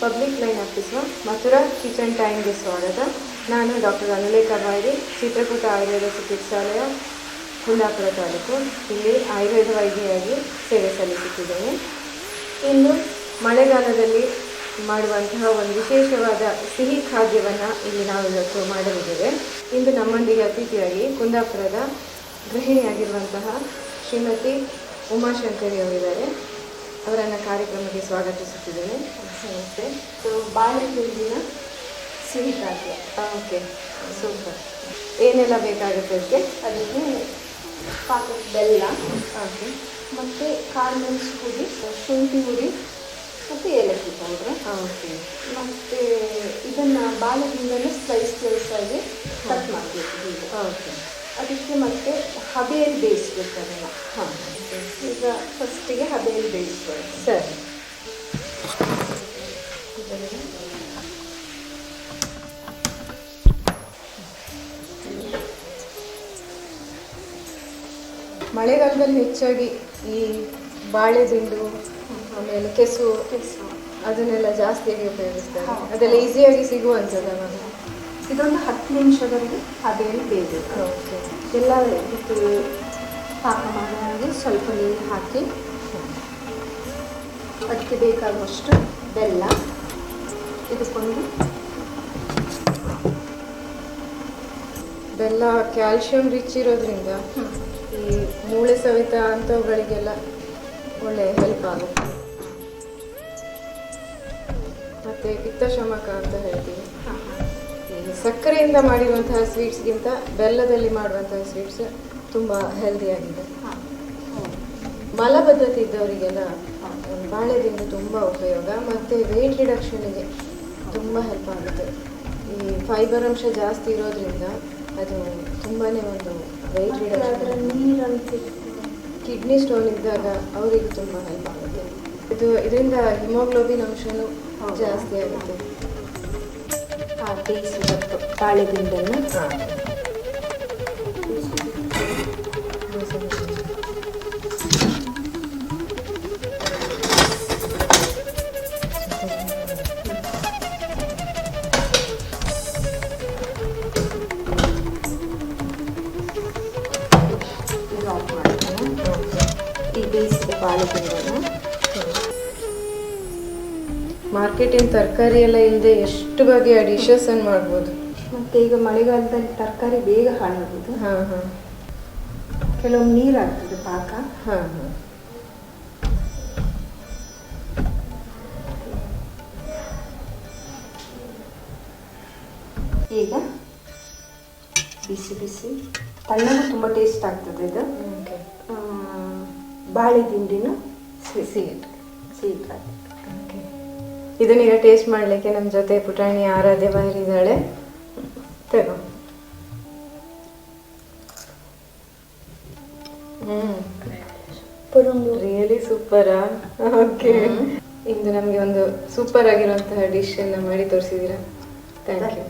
Public line ಆಫೀಸ್ನ Mathura kitchen ಟೈಮ್ಗೆ ಸ್ವಾಗತ. ನಾನು ಡಾಕ್ಟರ್ ಅನುಲೇಖಾ ಬಾಯ್ರಿ, ಚಿತ್ರಕೂಟ ಆಯುರ್ವೇದ ಚಿಕಿತ್ಸಾಲಯ, ಕುಂದಾಪುರ ತಾಲೂಕು. ಇಲ್ಲಿ ಆಯುರ್ವೇದ ವೈದ್ಯೆಯಾಗಿ ಸೇವೆ ಸಲ್ಲಿಸುತ್ತಿದ್ದೇನೆ. ಇನ್ನು ಮಳೆಗಾಲದಲ್ಲಿ ಮಾಡುವಂತಹ ಒಂದು ವಿಶೇಷವಾದ ಸಿಹಿ ಖಾದ್ಯವನ್ನು ಇಲ್ಲಿ ನಾವು ಇವತ್ತು ಮಾಡಲಿದ್ದೇವೆ. ಇಂದು ನಮ್ಮೊಂದಿಗೆ ಅತಿಥಿಯಾಗಿ ಕುಂದಾಪುರದ ಗೃಹಿಣಿಯಾಗಿರುವಂತಹ ಶ್ರೀಮತಿ ಉಮಾಶಂಕರಿ ಅವರಿದ್ದಾರೆ. ಅವರನ್ನು ಕಾರ್ಯಕ್ರಮಕ್ಕೆ ಸ್ವಾಗತಿಸುತ್ತಿದ್ದೇನೆ. ನಮಸ್ತೆ. ಬಾಳೆಹಣ್ಣಿನ ಸಿಹಿ ಖಾದ್ಯ. Okay, super. ಏನೆಲ್ಲ ಬೇಕಾಗುತ್ತೆ ಅದಕ್ಕೆ? ಪಾಕದ ಬೆಲ್ಲ, ಓಕೆ, ಮತ್ತು ಕಾಳುಮೆಣಸು ಹುಡಿ, ಶುಂಠಿ ಹುಡಿ ಮತ್ತು ಏಲಕ್ಕಿ ಪೌಡ್ರ್. ಓಕೆ. ಮತ್ತು ಇದನ್ನು ಬಾಳೆಹಣ್ಣನ್ನು ಸ್ಲೈಸ್ ಆಗಿ ಕಟ್ ಮಾಡಬೇಕು. ಓಕೆ. ಅದಕ್ಕೆ ಮತ್ತೆ ಹಬೆಯಲ್ಲಿ ಬೇಯಿಸ್ಬೇಕು ಅದನ್ನು. ಹಾಂ, ಈಗ ಫಸ್ಟಿಗೆ ಹಬೆಯಲ್ಲಿ ಬೇಯಿಸ್ಬೇಕು. ಸರಿ. ಮಳೆಗಾಲದಲ್ಲಿ ಹೆಚ್ಚಾಗಿ ಈ ಬಾಳೆದಿಂಡು, ಆಮೇಲೆ ಕೆಸು ಅದನ್ನೆಲ್ಲ ಜಾಸ್ತಿಯಾಗಿ ಉಪಯೋಗಿಸ್ತಾರೆ. ಅದೆಲ್ಲ ಈಸಿಯಾಗಿ ಸಿಗುವಂಥದ್ದಲ್ಲ. ಇದೊಂದು 10 ನಿಮಿಷದವರೆಗೆ ಹಬೆಯಲ್ಲಿ ಬೇಯಬೇಕು. ಓಕೆ. ಎಲ್ಲ ಇದಕ್ಕೆ ಪಾಕ ಮಾಡುವಾಗ ಸ್ವಲ್ಪ ನೀರು ಹಾಕಿ ಅದಕ್ಕೆ ಬೇಕಾಗುವಷ್ಟು ಬೆಲ್ಲ, ಇದಕ್ಕೊಂದು ಬೆಲ್ಲ ಕ್ಯಾಲ್ಶಿಯಂ ರಿಚ್ ಇರೋದ್ರಿಂದ ಈ ಮೂಳೆ ಸವೆತ ಅಂಥವುಗಳಿಗೆಲ್ಲ ಒಳ್ಳೆ ಹೆಲ್ಪ್ ಆಗುತ್ತೆ. ಮತ್ತು ಪಿತ್ತಶಮಕ ಅಂತ ಹೇಳ್ತೀವಿ. ಈ ಸಕ್ಕರೆಯಿಂದ ಮಾಡಿರುವಂತಹ ಸ್ವೀಟ್ಸ್ಗಿಂತ ಬೆಲ್ಲದಲ್ಲಿ ಮಾಡುವಂತಹ ಸ್ವೀಟ್ಸ್ ತುಂಬ ಹೆಲ್ದಿಯಾಗಿದೆ. ಮಲಬದ್ಧತೆ ಇದ್ದವರಿಗೆಲ್ಲ ಬಾಳೆದಿಂಡು ತುಂಬ ಉಪಯೋಗ. ಮತ್ತು ವೆಯ್ಟ್ ರಿಡಕ್ಷನ್ಗೆ ತುಂಬ ಹೆಲ್ಪ್ ಆಗುತ್ತೆ. ಈ ಫೈಬರ್ ಅಂಶ ಜಾಸ್ತಿ ಇರೋದ್ರಿಂದ ಅದು ತುಂಬಾ ಒಂದು ವೆಯ್ಟ್ ರಿಡಕ್ಷನ್. ನೀರಂತೆ ಕಿಡ್ನಿ ಸ್ಟೋನ್ ಇದ್ದಾಗ ಅವರಿಗೂ ತುಂಬ ಹೆಲ್ಪ್ ಆಗುತ್ತೆ. ಇದರಿಂದ ಹಿಮೋಗ್ಲೋಬಿನ್ ಅಂಶನೂ ಜಾಸ್ತಿ ಆಗುತ್ತೆ. ಬೇಯಿಸಿದ ಬಾಳೆದಿಂಡನ್ನು ಈ ಬೇಯಿಸಿದ ಬಾಳೆದಿಂಡನ್ನು. ಮಾರ್ಕೆಟಿನ ತರಕಾರಿ ಎಲ್ಲ ಇಲ್ಲದೆ ಎಷ್ಟು ಬಗೆಯ ಡಿಶಸ್ ಅನ್ನು ಮಾಡ್ಬೋದು. ಮತ್ತು ಈಗ ಮಳೆಗಾಲದಲ್ಲಿ ತರಕಾರಿ ಬೇಗ ಹಾಳಾಗೋದು. ಹಾಂ ಹಾಂ. ಕೆಲವೊಮ್ಮೆ ನೀರಾಗ್ತದೆ ಪಾಕ. ಹಾಂ ಹಾಂ. ಈಗ ಬಿಸಿ ಬಿಸಿ ತಣ್ಣಗೂ ತುಂಬ ಟೇಸ್ಟ್ ಆಗ್ತದೆ ಇದು. ಓಕೆ. ಬಾಳೆದಿಂಡಿನ ಸ್ವೀಟ್. ಓಕೆ. ಇದನ್ನೀಗ ಟೇಸ್ಟ್ ಮಾಡಲಿಕ್ಕೆ ನಮ್ಮ ಜೊತೆ ಪುಟಾಣಿ ಆರಾಧ್ಯ ಬಾರಿದ್ದಾಳೆ. ತಗೋ. ರಿಯಲಿ ಸೂಪರಾ? ಓಕೆ. ಇಂದು ನಮಗೆ ಒಂದು ಸೂಪರ್ ಆಗಿರುವಂತಹ ಡಿಶ್ ಅನ್ನು ಮಾಡಿ ತೋರಿಸಿದ್ದೀರಾ. Thank you.